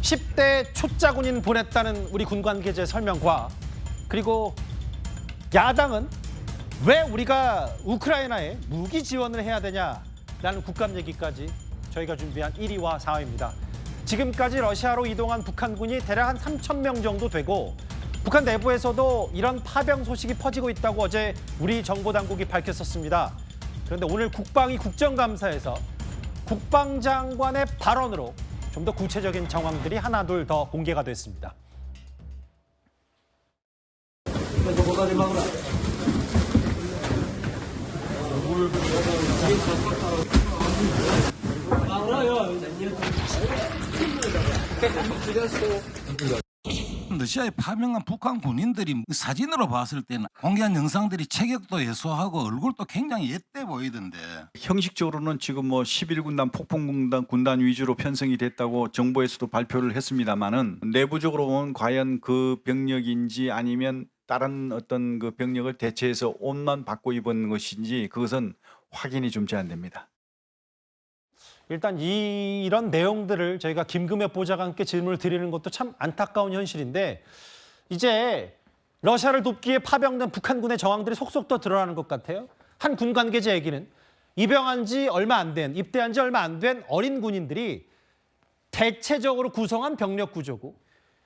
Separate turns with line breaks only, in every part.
10대 초짜군인 보냈다는 우리 군 관계자의 설명과 그리고 야당은 왜 우리가 우크라이나에 무기 지원을 해야 되냐라는 국감 얘기까지 저희가 준비한 1위와 4위입니다. 지금까지 러시아로 이동한 북한군이 대략 한 3,000명 정도 되고 북한 내부에서도 이런 파병 소식이 퍼지고 있다고 어제 우리 정보당국이 밝혔었습니다. 그런데 오늘 국방위 국정감사에서 국방장관의 발언으로 좀 더 구체적인 정황들이 하나둘 더 공개가 됐습니다.
러시아에 파병한 북한 군인들이 사진으로 봤을 때는 공개한 영상들이 체격도 예소하고 얼굴도 굉장히 옛돼 보이던데.
형식적으로는 지금 뭐 11군단 폭풍군단 위주로 편성이 됐다고 정부에서도 발표를 했습니다만은 내부적으로 보면 과연 그 병력인지 아니면 다른 어떤 그 병력을 대체해서 옷만 바꿔 입은 것인지 그것은 확인이 좀 제한됩니다.
일단 이런 내용들을 저희가 김금엽 보좌관께 질문을 드리는 것도 참 안타까운 현실인데 이제 러시아를 돕기에 파병된 북한군의 정황들이 속속 더 드러나는 것 같아요. 한 군 관계자 얘기는 입영한 지 얼마 안 된, 입대한 지 얼마 안 된 어린 군인들이 대체적으로 구성한 병력 구조고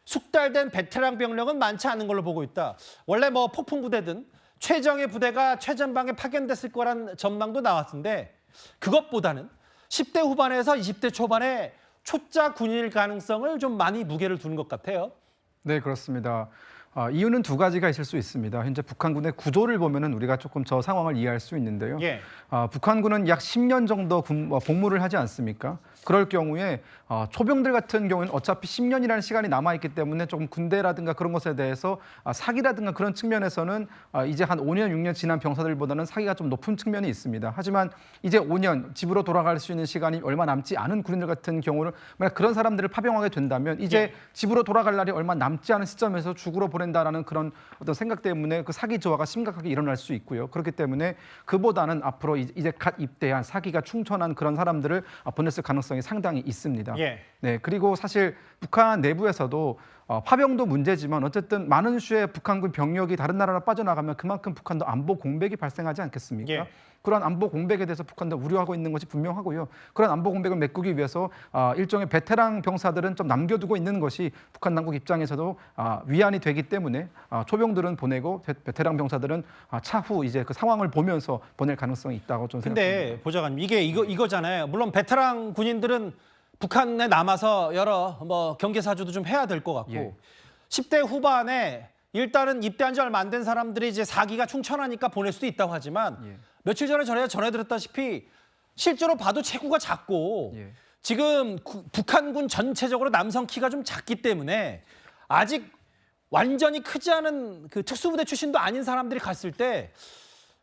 숙달된 베테랑 병력은 많지 않은 걸로 보고 있다. 원래 뭐 폭풍부대든 최정예 부대가 최전방에 파견됐을 거란 전망도 나왔는데 그것보다는 10대 후반에서 20대 초반에 초짜 군인일 가능성을 좀 많이 무게를 두는 것 같아요.
네, 그렇습니다. 이유는 두 가지가 있을 수 있습니다. 현재 북한군의 구조를 보면은 우리가 조금 저 상황을 이해할 수 있는데요.
예.
북한군은 약 10년 정도 복무를 하지 않습니까? 그럴 경우에 초병들 같은 경우는 어차피 10년이라는 시간이 남아있기 때문에 조금 군대라든가 그런 것에 대해서 사기라든가 그런 측면에서는 이제 한 5년, 6년 지난 병사들보다는 사기가 좀 높은 측면이 있습니다. 하지만 이제 5년 집으로 돌아갈 수 있는 시간이 얼마 남지 않은 군인들 같은 경우는 만약 그런 사람들을 파병하게 된다면 이제
예.
집으로 돌아갈 날이 얼마 남지 않은 시점에서 죽으로 보낸다라는 그런 어떤 생각 때문에 그 사기 저하가 심각하게 일어날 수 있고요. 그렇기 때문에 그보다는 앞으로 이제 갓 입대한 사기가 충천한 그런 사람들을 보냈을 가능성이 상당히 있습니다.
예.
네, 그리고 사실 북한 내부에서도 파병도 문제지만 어쨌든 많은 수의 북한군 병력이 다른 나라로 빠져나가면 그만큼 북한도 안보 공백이 발생하지 않겠습니까?
예.
그런 안보 공백에 대해서 북한도 우려하고 있는 것이 분명하고요. 그런 안보 공백을 메꾸기 위해서 일종의 베테랑 병사들은 좀 남겨두고 있는 것이 북한 당국 입장에서도 위안이 되기 때문에 초병들은 보내고 베테랑 병사들은 차후 이제 그 상황을 보면서 보낼 가능성이 있다고 저는 생각합니다.
근데 보좌관님 이게 이거잖아요. 물론 베테랑 군인들은 북한에 남아서 여러 뭐 경계 사주도 좀 해야 될 것 같고
예.
10대 후반에 일단은 입대한 지 얼마 안 된 사람들이 이제 사기가 충천하니까 보낼 수도 있다고 하지만
예.
며칠 전에 전해드렸다시피 실제로 봐도 체구가 작고
예.
지금 북한군 전체적으로 남성 키가 좀 작기 때문에 아직 완전히 크지 않은 그 특수부대 출신도 아닌 사람들이 갔을 때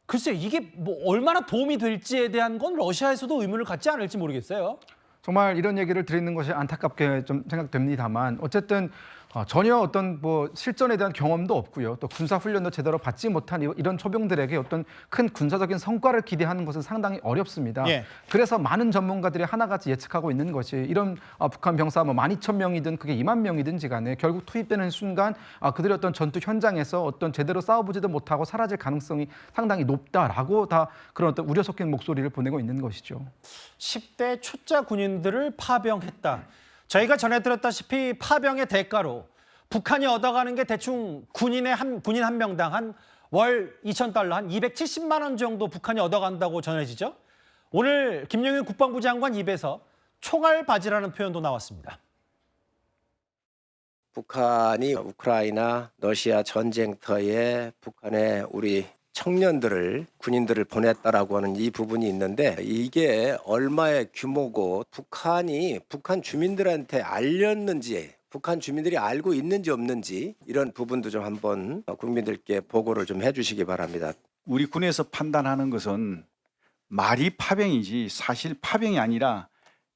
글쎄요 이게 뭐 얼마나 도움이 될지에 대한 건 러시아에서도 의문을 갖지 않을지 모르겠어요.
정말 이런 얘기를 드리는 것이 안타깝게 좀 생각됩니다만 어쨌든 전혀 어떤 뭐 실전에 대한 경험도 없고요. 또 군사 훈련도 제대로 받지 못한 이런 초병들에게 어떤 큰 군사적인 성과를 기대하는 것은 상당히 어렵습니다.
예.
그래서 많은 전문가들이 하나같이 예측하고 있는 것이 이런 북한 병사 뭐 12,000명이든 그게 2만 명이든지 간에 결국 투입되는 순간 그들의 어떤 전투 현장에서 어떤 제대로 싸워보지도 못하고 사라질 가능성이 상당히 높다라고 다 그런 어떤 우려 섞인 목소리를 보내고 있는 것이죠.
10대 초짜 군인들을 파병했다. 저희가 전해드렸다시피 파병의 대가로 북한이 얻어가는 게 대충 군인 한 명당 한 월 2,000달러, 한 270만 원 정도 북한이 얻어간다고 전해지죠. 오늘 김영현 국방부 장관 입에서 총알바지라는 표현도 나왔습니다.
북한이 우크라이나, 러시아 전쟁터에 북한의 우리 청년들을 군인들을 보냈다라고 하는 이 부분이 있는데 이게 얼마의 규모고 북한이 북한 주민들한테 알렸는지 북한 주민들이 알고 있는지 없는지 이런 부분도 좀 한번 국민들께 보고를 좀 해주시기 바랍니다.
우리 군에서 판단하는 것은 말이 파병이지 사실 파병이 아니라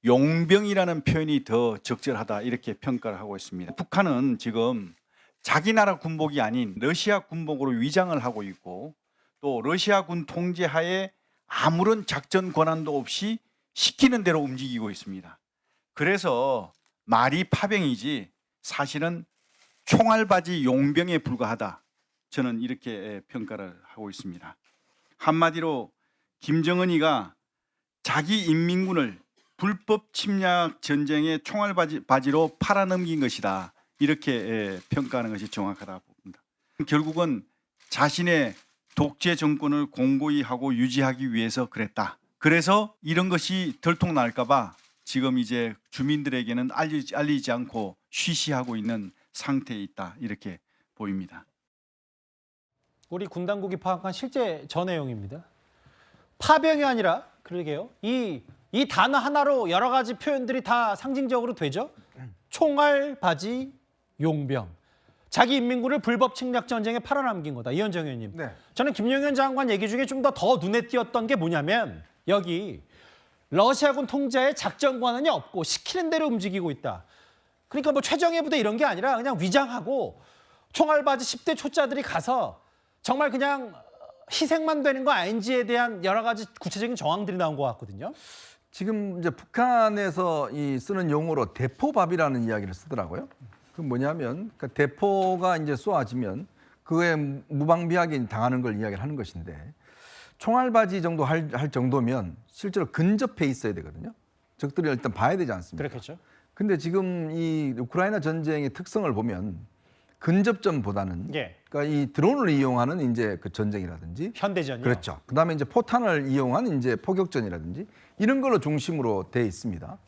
용병이라는 표현이 더 적절하다 이렇게 평가를 하고 있습니다. 북한은 지금 자기 나라 군복이 아닌 러시아 군복으로 위장을 하고 있고 또 러시아군 통제하에 아무런 작전 권한도 없이 시키는 대로 움직이고 있습니다. 그래서 말이 파병이지 사실은 총알바지 용병에 불과하다. 저는 이렇게 평가를 하고 있습니다. 한마디로 김정은이가 자기 인민군을 불법 침략 전쟁의 총알바지로 팔아넘긴 것이다. 이렇게 평가하는 것이 정확하다고 봅니다. 결국은 자신의 독재 정권을 공고히 하고 유지하기 위해서 그랬다. 그래서 이런 것이 들통날까 봐 지금 이제 주민들에게는 알리지 않고 쉬쉬하고 있는 상태에 있다. 이렇게 보입니다.
우리 군 당국이 파악한 실제 전 내용입니다. 파병이 아니라 그러게요. 이 단어 하나로 여러 가지 표현들이 다 상징적으로 되죠. 총알, 바지, 용병. 자기 인민군을 불법 침략 전쟁에 팔아넘긴 거다. 이현정 의원님.
네.
저는 김용현 장관 얘기 중에 좀 더 눈에 띄었던 게 뭐냐면 여기 러시아군 통제에 작전 권한이 없고 시키는 대로 움직이고 있다. 그러니까 뭐 최정예 부대 이런 게 아니라 그냥 위장하고 총알바지 10대 초짜들이 가서 정말 그냥 희생만 되는 거 아닌지에 대한 여러 가지 구체적인 정황들이 나온 것 같거든요.
지금 이제 북한에서 쓰는 용어로 대포밥이라는 이야기를 쓰더라고요. 그 뭐냐면 그러니까 대포가 이제 쏘아지면 그에 무방비하게 당하는 걸 이야기를 하는 것인데 총알바지 정도 할 정도면 실제로 근접해 있어야 되거든요. 적들이 일단 봐야 되지 않습니까?
그렇겠죠.
근데 지금 이 우크라이나 전쟁의 특성을 보면 근접전보다는
예.
그러니까 이 드론을 이용하는 이제 그 전쟁이라든지
현대전이요.
그렇죠. 그다음에 이제 포탄을 이용한 이제 포격전이라든지 이런 걸로 중심으로 돼 있습니다.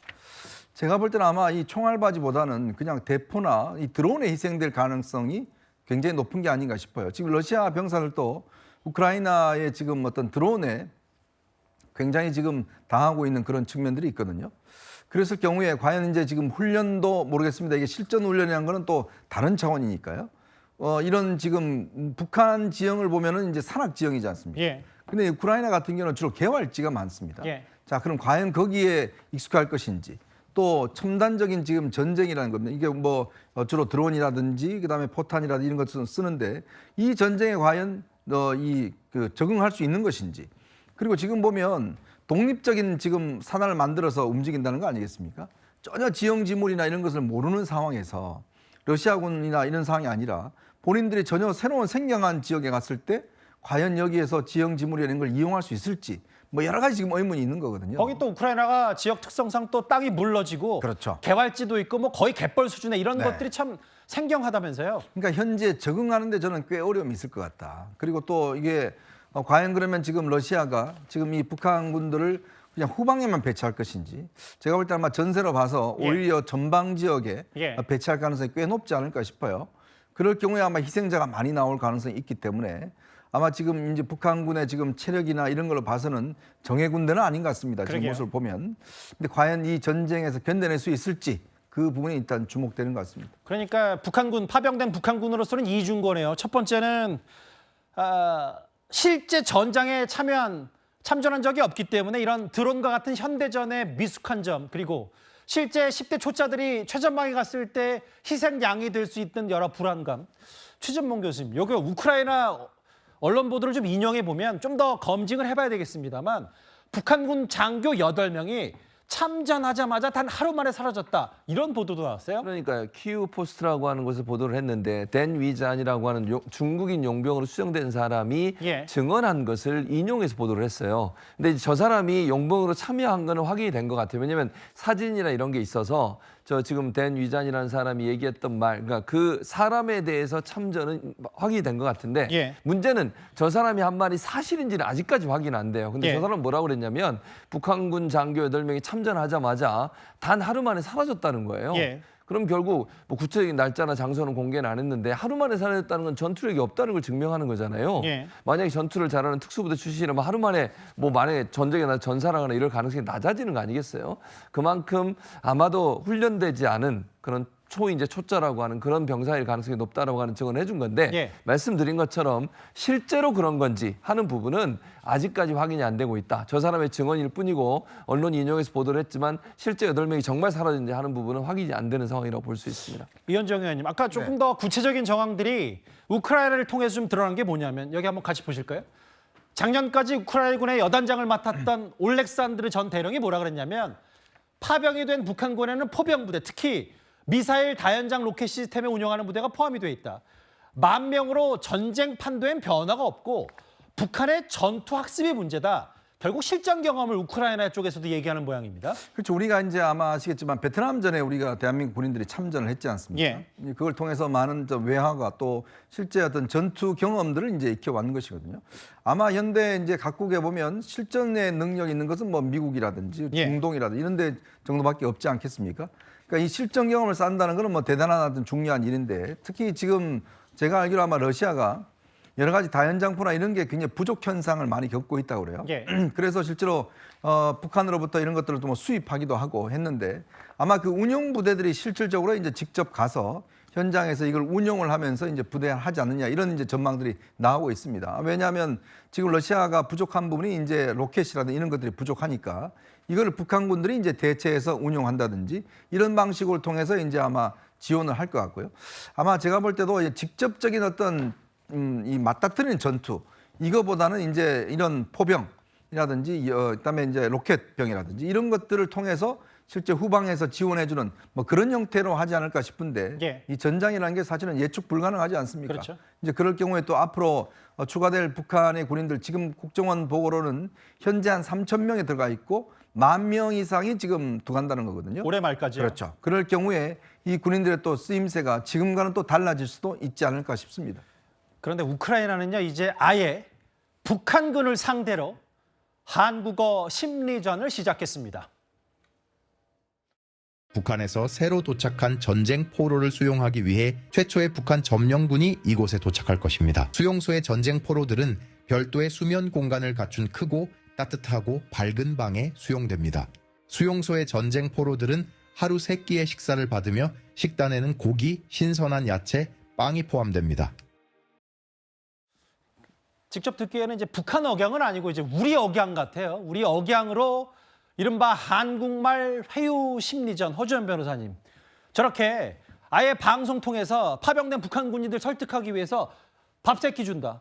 제가 볼 때는 아마 이 총알바지보다는 그냥 대포나 이 드론에 희생될 가능성이 굉장히 높은 게 아닌가 싶어요. 지금 러시아 병사들도 우크라이나의 지금 어떤 드론에 굉장히 지금 당하고 있는 그런 측면들이 있거든요. 그랬을 경우에 과연 이제 지금 훈련도 모르겠습니다. 이게 실전 훈련이라는 거는 또 다른 차원이니까요. 이런 지금 북한 지형을 보면은 이제 산악 지형이지 않습니까?
예.
근데 우크라이나 같은 경우는 주로 개활지가 많습니다.
예.
자, 그럼 과연 거기에 익숙할 것인지 또 첨단적인 지금 전쟁이라는 겁니다. 이게 뭐 주로 드론이라든지 그다음에 포탄이라든지 이런 것을 쓰는데 이 전쟁에 과연 적응할 수 있는 것인지 그리고 지금 보면 독립적인 지금 사단을 만들어서 움직인다는 거 아니겠습니까? 전혀 지형지물이나 이런 것을 모르는 상황에서 러시아군이나 이런 상황이 아니라 본인들이 전혀 새로운 생경한 지역에 갔을 때 과연 여기에서 지형지물이라는 걸 이용할 수 있을지 뭐 여러 가지 지금 의문이 있는 거거든요.
거기 또 우크라이나가 지역 특성상 또 땅이 물러지고
그렇죠.
개활지도 있고 뭐 거의 갯벌 수준의 이런
네.
것들이 참 생경하다면서요.
그러니까 현재 적응하는데 저는 꽤 어려움이 있을 것 같다. 그리고 또 이게 과연 그러면 지금 러시아가 지금 이 북한군들을 그냥 후방에만 배치할 것인지 제가 볼 때 아마 전세로 봐서
예.
오히려 전방 지역에
예.
배치할 가능성이 꽤 높지 않을까 싶어요. 그럴 경우에 아마 희생자가 많이 나올 가능성이 있기 때문에 아마 지금 이제 북한군의 지금 체력이나 이런 걸로 봐서는 정예 군대는 아닌 것 같습니다. 지금
그러게요.
모습을 보면. 근데 과연 이 전쟁에서 견뎌낼 수 있을지 그 부분이 일단 주목되는 것 같습니다.
그러니까 북한군 파병된 북한군으로서는 이중거네요. 첫 번째는 실제 전장에 참전한 적이 없기 때문에 이런 드론과 같은 현대전의 미숙한 점 그리고 실제 10대 초짜들이 최전방에 갔을 때 희생양이 될 수 있는 여러 불안감. 최전봉 교수님, 여기 우크라이나 언론 보도를 좀 인용해 보면 좀 더 검증을 해봐야 되겠습니다만 북한군 장교 8명이 참전하자마자 단 하루 만에 사라졌다. 이런 보도도 나왔어요.
그러니까 키우 포스트라고 하는 곳을 보도를 했는데 댄 위잔이라고 하는 중국인 용병으로 수정된 사람이
예.
증언한 것을 인용해서 보도를 했어요. 근데 저 사람이 용병으로 참여한 거는 확인이 된 것 같아요. 왜냐하면 사진이나 이런 게 있어서 저 지금 댄 위잔이라는 사람이 얘기했던 말, 그러니까 그 사람에 대해서 참전은 확인이 된 것 같은데
예.
문제는 저 사람이 한 말이 사실인지는 아직까지 확인 안 돼요. 근데
예.
저 사람은 뭐라고 그랬냐면 북한군 장교 8명이 참전하자마자 단 하루 만에 사라졌다는 거예요.
예.
그럼 결국 뭐 구체적인 날짜나 장소는 공개는 안 했는데 하루 만에 사라졌다는 건 전투력이 없다는 걸 증명하는 거잖아요.
예.
만약에 전투를 잘하는 특수부대 출신이라면 하루 만에 뭐 만약에 전쟁에 나 전사하거나 이럴 가능성이 낮아지는 거 아니겠어요? 그만큼 아마도 훈련되지 않은 그런 이제 초짜라고 하는 그런 병사일 가능성이 높다라고 하는 증언을 해준 건데
예.
말씀드린 것처럼 실제로 그런 건지 하는 부분은 아직까지 확인이 안 되고 있다. 저 사람의 증언일 뿐이고 언론이 인용해서 보도를 했지만 실제 8명이 정말 사라진지 하는 부분은 확인이 안 되는 상황이라고 볼 수 있습니다.
이현정 의원님, 아까 조금 더 구체적인 정황들이 우크라이나를 통해서 좀 드러난 게 뭐냐면 여기 한번 같이 보실까요? 작년까지 우크라이나 군의 여단장을 맡았던 올렉산드르 전 대령이 뭐라 그랬냐면 파병이 된 북한군에는 포병부대, 특히 미사일 다연장 로켓 시스템을 운영하는 부대가 포함이 돼 있다. 만명으로 전쟁 판도엔 변화가 없고 북한의 전투 학습이 문제다. 결국 실전 경험을 우크라이나 쪽에서도 얘기하는 모양입니다.
그렇죠. 우리가 이제 아마 아시겠지만 베트남전에 우리가 대한민국 군인들이 참전을 했지 않습니까?
예.
그걸 통해서 많은 외화가 또 실제 어떤 전투 경험들을 이제 익혀왔는 것이거든요. 아마 현대 이제 각국에 보면 실전의 능력이 있는 것은 뭐 미국이라든지
예.
중동이라든지 이런 데 정도밖에 없지 않겠습니까? 그러니까 이 실전 경험을 쌓는다는 것은 뭐 대단한 어떤 중요한 일인데 특히 지금 제가 알기로 아마 러시아가 여러 가지 다연장포나 이런 게 굉장히 부족 현상을 많이 겪고 있다고 그래요.
예.
그래서 실제로 북한으로부터 이런 것들을 또 뭐 수입하기도 하고 했는데 아마 그 운용 부대들이 실질적으로 이제 직접 가서 현장에서 이걸 운용을 하면서 이제 부대하지 않느냐 이런 이제 전망들이 나오고 있습니다. 왜냐하면 지금 러시아가 부족한 부분이 이제 로켓이라든지 이런 것들이 부족하니까 이걸 북한군들이 이제 대체해서 운용한다든지 이런 방식을 통해서 이제 아마 지원을 할 것 같고요. 아마 제가 볼 때도 직접적인 어떤 이 맞닥뜨리는 전투 이거보다는 이제 이런 포병이라든지 그다음에 이제 로켓병이라든지 이런 것들을 통해서 실제 후방에서 지원해주는 뭐 그런 형태로 하지 않을까 싶은데
예.
이 전장이라는 게 사실은 예측 불가능하지 않습니까?
그렇죠.
이제 그럴 경우에 또 앞으로 추가될 북한의 군인들 지금 국정원 보고로는 현재 한 3,000명이 들어가 있고 10,000명 이상이 지금 들어간다는 거거든요.
올해 말까지요.
그렇죠. 그럴 경우에 이 군인들의 또 쓰임새가 지금과는 또 달라질 수도 있지 않을까 싶습니다.
그런데 우크라이나는요, 이제 아예 북한군을 상대로 한국어 심리전을 시작했습니다.
북한에서 새로 도착한 전쟁 포로를 수용하기 위해 최초의 북한 점령군이 이곳에 도착할 것입니다. 수용소의 전쟁 포로들은 별도의 수면 공간을 갖춘 크고 따뜻하고 밝은 방에 수용됩니다. 수용소의 전쟁 포로들은 하루 3끼의 식사를 받으며 식단에는 고기, 신선한 야채, 빵이 포함됩니다.
직접 듣기에는 이제 북한 억양은 아니고 이제 우리 억양 같아요. 우리 억양으로 이른바 한국말 회유 심리전. 허주연 변호사님. 저렇게 아예 방송 통해서 파병된 북한 군인들 설득하기 위해서 밥 3끼 준다.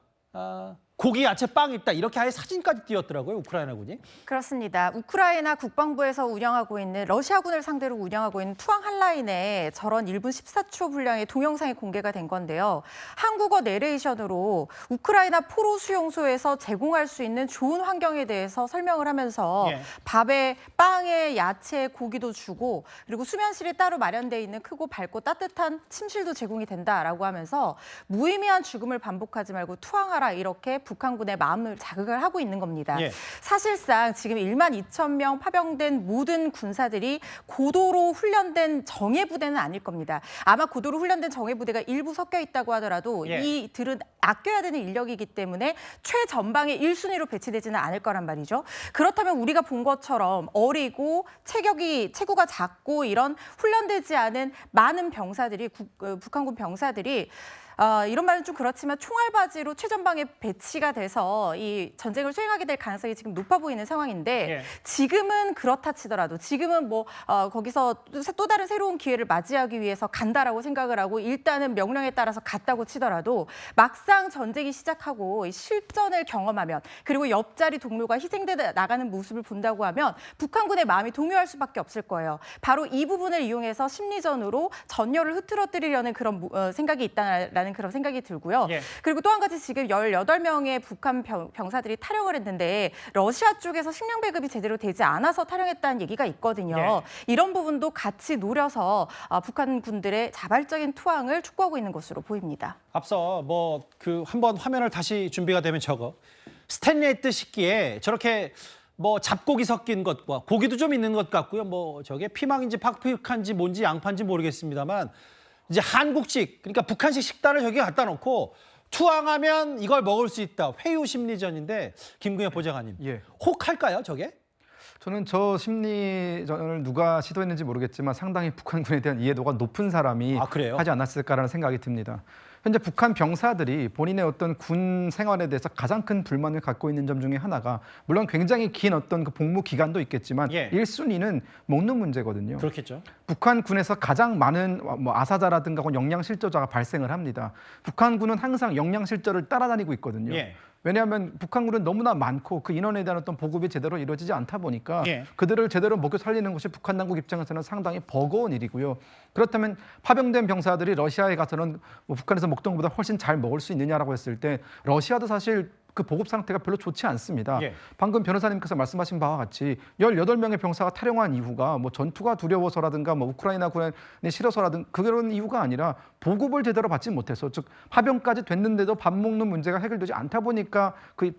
고기, 야채, 빵 있다. 이렇게 아예 사진까지 띄웠더라고요, 우크라이나군이.
그렇습니다. 우크라이나 국방부에서 운영하고 있는 러시아군을 상대로 운영하고 있는 투항 한라인에 저런 1분 14초 분량의 동영상이 공개가 된 건데요. 한국어 내레이션으로 우크라이나 포로 수용소에서 제공할 수 있는 좋은 환경에 대해서 설명을 하면서
예.
밥에 빵에 야채, 고기도 주고 그리고 수면실이 따로 마련돼 있는 크고 밝고 따뜻한 침실도 제공이 된다라고 하면서 무의미한 죽음을 반복하지 말고 투항하라 이렇게 북한군의 마음을 자극을 하고 있는 겁니다.
예.
사실상 지금 12,000명 파병된 모든 군사들이 고도로 훈련된 정예부대는 아닐 겁니다. 아마 고도로 훈련된 정예부대가 일부 섞여 있다고 하더라도
예.
이들은 아껴야 되는 인력이기 때문에 최전방에 1순위로 배치되지는 않을 거란 말이죠. 그렇다면 우리가 본 것처럼 어리고 체구가 작고 이런 훈련되지 않은 많은 병사들이 북한군 병사들이 이런 말은 좀 그렇지만 총알바지로 최전방에 배치가 돼서 이 전쟁을 수행하게 될 가능성이 지금 높아 보이는 상황인데
예.
지금은 그렇다 치더라도 지금은 뭐 거기서 또 다른 새로운 기회를 맞이하기 위해서 간다라고 생각을 하고 일단은 명령에 따라서 갔다고 치더라도 막상 전쟁이 시작하고 실전을 경험하면 그리고 옆자리 동료가 희생돼 나가는 모습을 본다고 하면 북한군의 마음이 동요할 수밖에 없을 거예요. 바로 이 부분을 이용해서 심리전으로 전열을 흐트러뜨리려는 그런 생각이 있다라는 그런 생각이 들고요.
예.
그리고 또 한 가지 지금 18명의 북한 병사들이 탈영을 했는데 러시아 쪽에서 식량 배급이 제대로 되지 않아서 탈영했다는 얘기가 있거든요.
예.
이런 부분도 같이 노려서 북한 군들의 자발적인 투항을 촉구하고 있는 것으로 보입니다.
앞서 뭐 한번 화면을 다시 준비가 되면 저거 스탠레스 식기에 저렇게 뭐 잡고기 섞인 것과 고기도 좀 있는 것 같고요. 뭐 저게 피망인지 팍피칸지 뭔지 양파인지 모르겠습니다만 이제 한국식, 그러니까 북한식 식단을 저기 갖다 놓고 투항하면 이걸 먹을 수 있다. 회유 심리전인데 김근혜 보좌관님,
예.
혹할까요, 저게?
저는 저 심리전을 누가 시도했는지 모르겠지만 상당히 북한군에 대한 이해도가 높은 사람이
그래요?
하지 않았을까라는 생각이 듭니다. 현재 북한 병사들이 본인의 어떤 군 생활에 대해서 가장 큰 불만을 갖고 있는 점 중에 하나가 물론 굉장히 긴 어떤 그 복무 기간도 있겠지만
예.
1순위는 먹는 문제거든요.
그렇겠죠.
북한군에서 가장 많은 뭐 아사자라든가 영양실조자가 발생을 합니다. 북한군은 항상 영양실조를 따라다니고 있거든요.
예.
왜냐하면 북한군은 너무나 많고 그 인원에 대한 어떤 보급이 제대로 이루어지지 않다 보니까
예.
그들을 제대로 먹여 살리는 것이 북한 당국 입장에서는 상당히 버거운 일이고요. 그렇다면 파병된 병사들이 러시아에 가서는 뭐 북한에서 먹던 것보다 훨씬 잘 먹을 수 있느냐라고 했을 때 러시아도 사실 그 보급 상태가 별로 좋지 않습니다.
예.
방금 변호사님께서 말씀하신 바와 같이 18명의 병사가 탈영한 이유가 뭐 전투가 두려워서라든가 뭐 우크라이나 군에 싫어서라든가 그런 이유가 아니라 보급을 제대로 받지 못해서 즉 파병까지 됐는데도 밥 먹는 문제가 해결되지 않다 보니까 그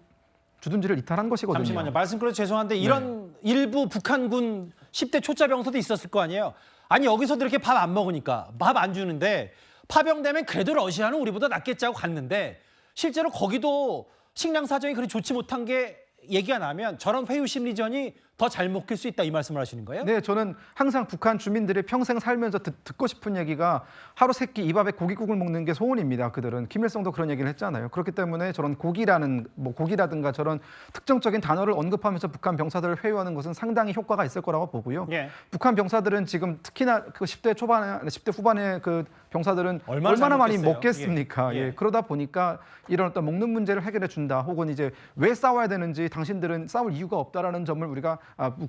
주둔지를 이탈한 것이거든요.
잠시만요. 말씀 그래도 죄송한데 이런 일부 북한군 10대 초짜 병사도 있었을 거 아니에요. 아니 여기서도 이렇게 밥 안 먹으니까 밥 안 주는데 파병되면 그래도 러시아는 우리보다 낫겠지 하고 갔는데 실제로 거기도 식량 사정이 그리 좋지 못한 게 얘기가 나면 저런 회유 심리전이 더 잘 먹힐 수 있다 이 말씀을 하시는 거예요?
네, 저는 항상 북한 주민들이 평생 살면서 듣고 싶은 얘기가 하루 세끼 이 밥에 고깃국을 먹는 게 소원입니다. 그들은 김일성도 그런 얘기를 했잖아요. 그렇기 때문에 저런 고기라든가 저런 특정적인 단어를 언급하면서 북한 병사들을 회유하는 것은 상당히 효과가 있을 거라고 보고요.
예.
북한 병사들은 지금 특히나 그 10대 후반의 그 병사들은
얼마나 잘
많이
먹겠어요?
먹겠습니까?
예.
예. 그러다 보니까 이런 어떤 먹는 문제를 해결해 준다. 혹은 이제 왜 싸워야 되는지 당신들은 싸울 이유가 없다라는 점을 우리가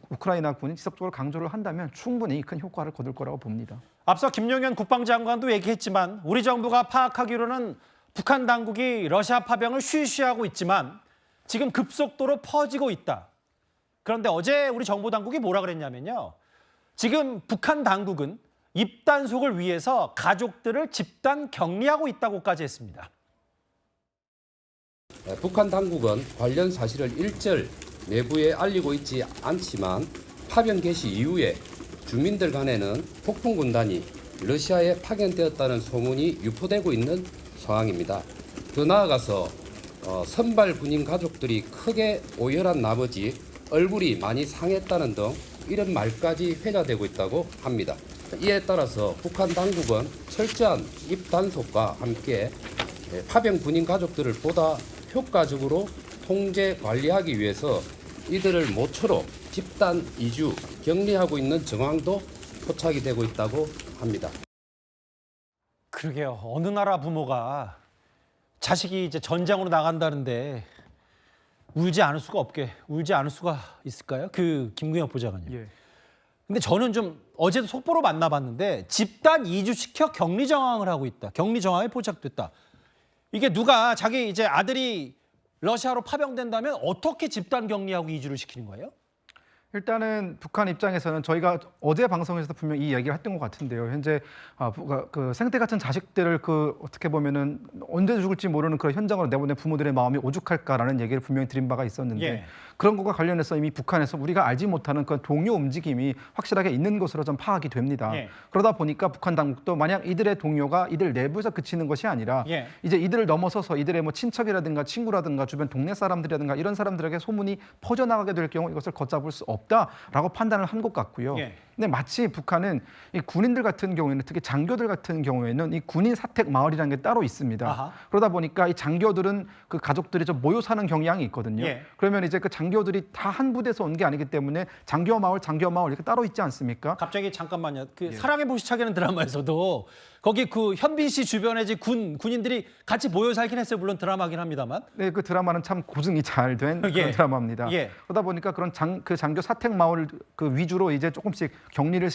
우크라이나 군이 지속적으로 강조를 한다면 충분히 큰 효과를 거둘 거라고 봅니다.
앞서 김용현 국방장관도 얘기했지만 우리 정부가 파악하기로는 북한 당국이 러시아 파병을 쉬쉬하고 있지만 지금 급속도로 퍼지고 있다. 그런데 어제 우리 정보 당국이 뭐라 그랬냐면요. 지금 북한 당국은 입단속을 위해서 가족들을 집단 격리하고 있다고까지 했습니다.
북한 당국은 관련 사실을 일절 내부에 알리고 있지 않지만 파병 개시 이후에 주민들 간에는 폭풍군단이 러시아에 파견되었다는 소문이 유포되고 있는 상황입니다. 더 나아가서 선발 군인 가족들이 크게 오열한 나머지 얼굴이 많이 상했다는 등 이런 말까지 회자되고 있다고 합니다. 이에 따라서 북한 당국은 철저한 입단속과 함께 파병 군인 가족들을 보다 효과적으로 통제 관리하기 위해서 이들을 모처럼 집단 이주 격리하고 있는 정황도 포착이 되고 있다고 합니다.
그러게요. 어느 나라 부모가 자식이 이제 전장으로 나간다는데 울지 않을 수가 있을까요? 그 김구영 보좌관님.
예.
근데 저는 좀 어제도 속보로 만나봤는데 집단 이주시켜 격리 정황을 하고 있다. 격리 정황에 포착됐다. 이게 누가 자기 이제 아들이 러시아로 파병된다면 어떻게 집단 격리하고 이주를 시키는 거예요?
일단은 북한 입장에서는 저희가 어제 방송에서도 분명히 이 얘기를 했던 것 같은데요. 현재 그 생태 같은 자식들을 그 어떻게 보면은 언제 죽을지 모르는 그런 현장으로 내보낸 부모들의 마음이 오죽할까라는 얘기를 분명히 드린 바가 있었는데
예.
그런 것과 관련해서 이미 북한에서 우리가 알지 못하는 그런 동요 움직임이 확실하게 있는 것으로 좀 파악이 됩니다.
예.
그러다 보니까 북한 당국도 만약 이들의 동요가 이들 내부에서 그치는 것이 아니라
예.
이제 이들을 넘어서서 이들의 뭐 친척이라든가 친구라든가 주변 동네 사람들이라든가 이런 사람들에게 소문이 퍼져나가게 될 경우 이것을 걷잡을 수 없다라고 판단을 한 것 같고요.
예.
근데 마치 북한은 이 군인들 같은 경우에는 특히 장교들 같은 경우에는 이 군인 사택 마을이라는 게 따로 있습니다.
아하.
그러다 보니까 이 장교들은 그 가족들이 좀 모여 사는 경향이 있거든요.
예.
그러면 이제 그 장교들이 다 한 부대에서 온 게 아니기 때문에 장교 마을 이렇게 따로 있지 않습니까?
갑자기 잠깐만요. 그
예.
사랑의 불시착이라는 드라마에서도 거기 그 현빈 씨 주변에 이제 군인들이 같이 모여 살긴 했어요. 물론 드라마긴 합니다만.
네, 그 드라마는 참 고증이 잘 된
예.
그런 드라마입니다.
예.
그러다 보니까 그런 그 장교 사택 마을 그 위주로 이제 조금씩 격리를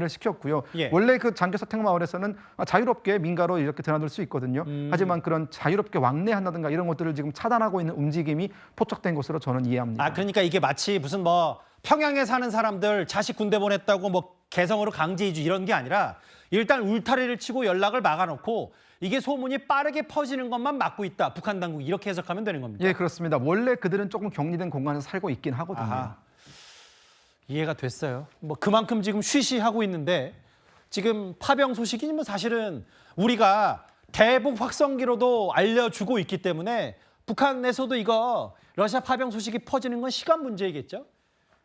시켰고요.
예.
원래 그 장교 사택 마을에서는 자유롭게 민가로 이렇게 드나들 수 있거든요. 하지만 그런 자유롭게 왕래한다든가 이런 것들을 지금 차단하고 있는 움직임이 포착된 것으로 저는 이해합니다.
아 그러니까 이게 마치 무슨 뭐 평양에 사는 사람들 자식 군대 보냈다고 뭐 개성으로 강제 이주 이런 게 아니라 일단 울타리를 치고 연락을 막아놓고 이게 소문이 빠르게 퍼지는 것만 막고 있다. 북한 당국이 이렇게 해석하면 되는 겁니다.
예, 그렇습니다. 원래 그들은 조금 격리된 공간에서 살고 있긴 하거든요.
아하. 이해가 됐어요. 뭐 그만큼 지금 쉬쉬하고 있는데 지금 파병 소식이 뭐 사실은 우리가 대북 확성기로도 알려주고 있기 때문에 북한에서도 이거 러시아 파병 소식이 퍼지는 건 시간 문제이겠죠.